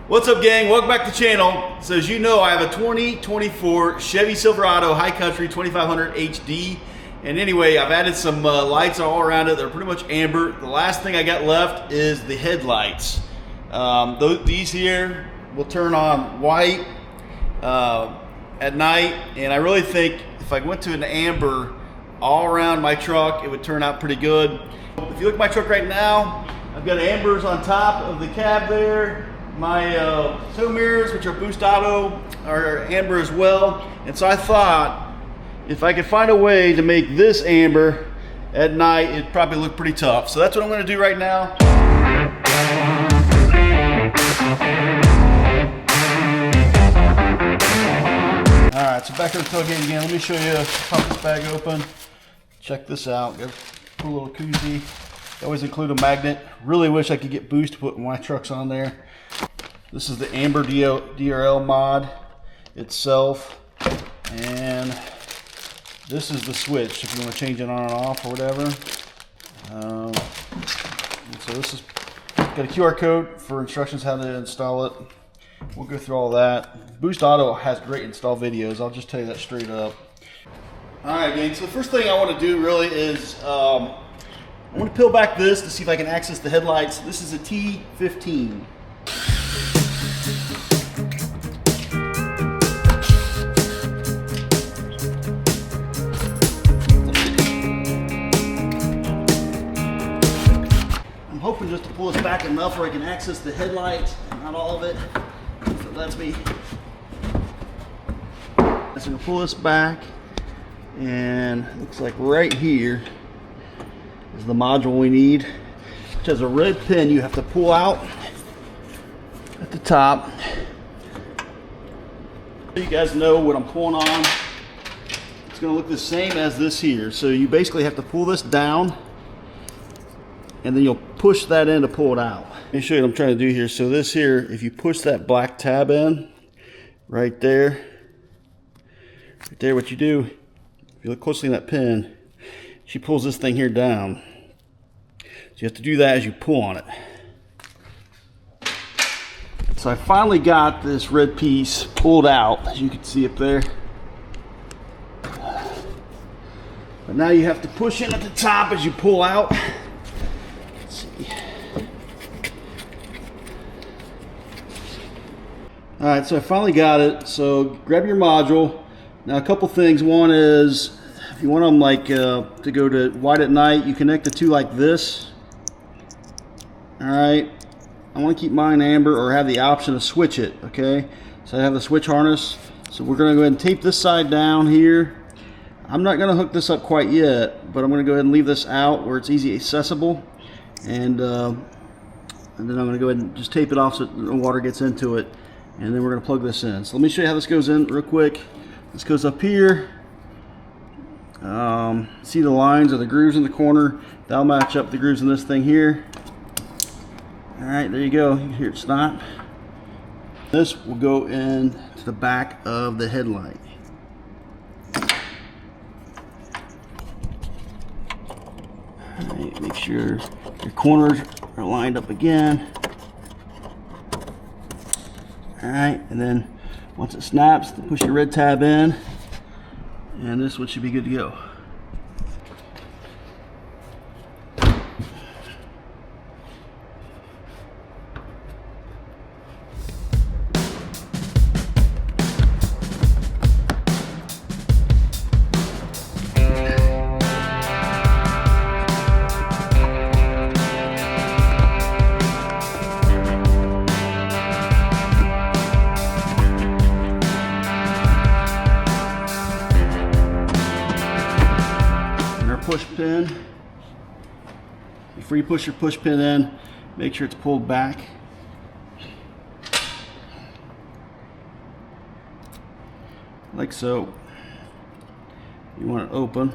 What's up, gang? Welcome back to the channel. So as you know, I have a 2024 Chevy Silverado High Country 2500 HD. And anyway, I've added some lights all around it. They're pretty much amber. The last thing I got left is the headlights. These here will turn on white at night. And I really think if I went to an amber all around my truck, it would turn out pretty good. If you look at my truck right now, I've got ambers on top of the cab there. My tow mirrors, which are Boost Auto, are amber as well. And so I thought if I could find a way to make this amber at night, it'd probably look pretty tough. So that's what I'm going to do right now. All right, so back to the tailgate again. Let me show you, pop this bag open. Check this out. Got a cool little koozie. I always include a magnet. Really wish I could get Boost to put my trucks on there. This is the Amber DRL mod itself, and this is the switch if you want to change it on and off or whatever. So this is got a QR code for instructions how to install it. We'll go through all that. Boost Auto has great install videos. I'll just tell you that straight up. All right, gang. So the first thing I want to do really is I want to peel back this to see if I can access the headlights. This is a T15. I'm hoping just to pull this back enough where I can access the headlights, not all of it. So that's me. So I'm going to pull this back, and it looks like right here is the module we need, which has a red pin you have to pull out at the top. You guys know what I'm pulling on. It's going to look the same as this here. So you basically have to pull this down, and then you'll push that in to pull it out. Let me show you what I'm trying to do here. So this here, if you push that black tab in, right there, what you do, if you look closely in that pin, she pulls this thing here down. So you have to do that as you pull on it. So I finally got this red piece pulled out, as you can see up there. But now you have to push in at the top as you pull out. Let's see. All right, so I finally got it. So grab your module. Now a couple things. One is, if you want them like to go to white at night, you connect the two like this. All right, I want to keep mine amber, or have the option to switch it. Okay, so I have the switch harness. So we're going to go ahead and tape this side down here. I'm not going to hook this up quite yet, but I'm going to go ahead and leave this out where it's easy accessible, and then I'm going to go ahead and just tape it off so no water gets into it, and then we're going to plug this in. So let me show you how this goes in real quick. This goes up here. See the lines or the grooves in the corner? That'll match up the grooves in this thing here. All right, there you go. You can hear it snap. This will go into the back of the headlight. All right, make sure your corners are lined up again. All right, and then once it snaps, push your red tab in, and this one should be good to go. Push pin. Before you push your push pin in, make sure it's pulled back. Like so. You want it open.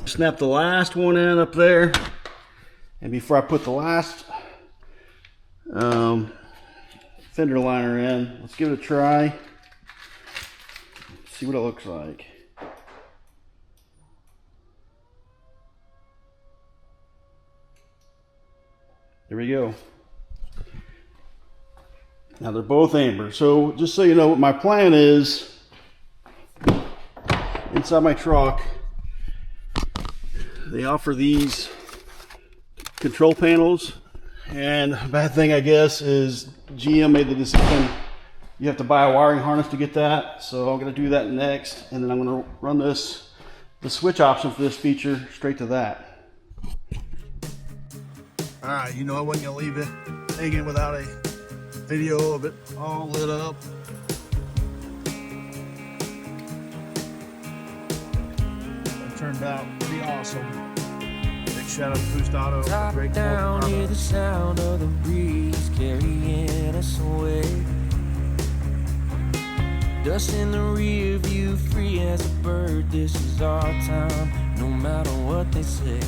Snap the last one in up there. And before I put the last fender liner in, let's give it a try. See what it looks like. There we go. Now they're both amber. So just so you know, what my plan is, inside my truck, they offer these control panels. And the bad thing, I guess, is GM made the decision you have to buy a wiring harness to get that. So I'm going to do that next. And then I'm going to run the switch option for this feature straight to that. All right, you know I wasn't going to leave it hanging without a video of it all lit up. It turned out pretty awesome. Big shout out to Boost Auto. Top down, hear the sound of the breeze carrying us away. Dust in the rear view, free as a bird. This is our time, no matter what they say.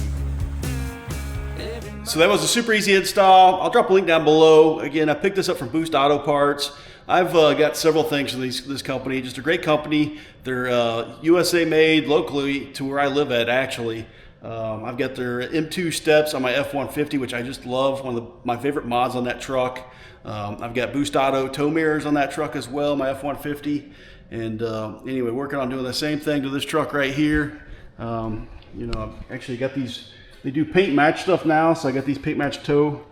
So that was a super easy install. I'll drop a link down below. Again, I picked this up from Boost Auto Parts. I've got several things from this company. Just a great company. They're USA made, locally to where I live at, actually. I've got their M2 steps on my F-150, which I just love. One of my favorite mods on that truck. I've got Boost Auto tow mirrors on that truck as well, my F-150. And anyway, working on doing the same thing to this truck right here. You know, I've actually got these. They do paint match stuff now, so I got these paint match tow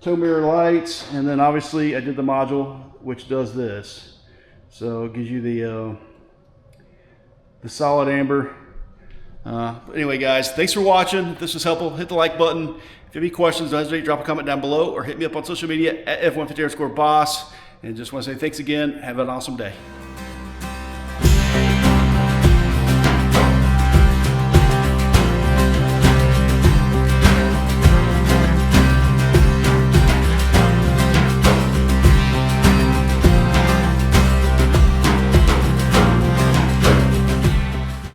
mirror lights, and then obviously I did the module which does this. So it gives you the solid amber. Anyway, guys, thanks for watching. If this was helpful, hit the like button. If you have any questions, don't hesitate to drop a comment down below or hit me up on social media at F150_boss. And just want to say thanks again. Have an awesome day.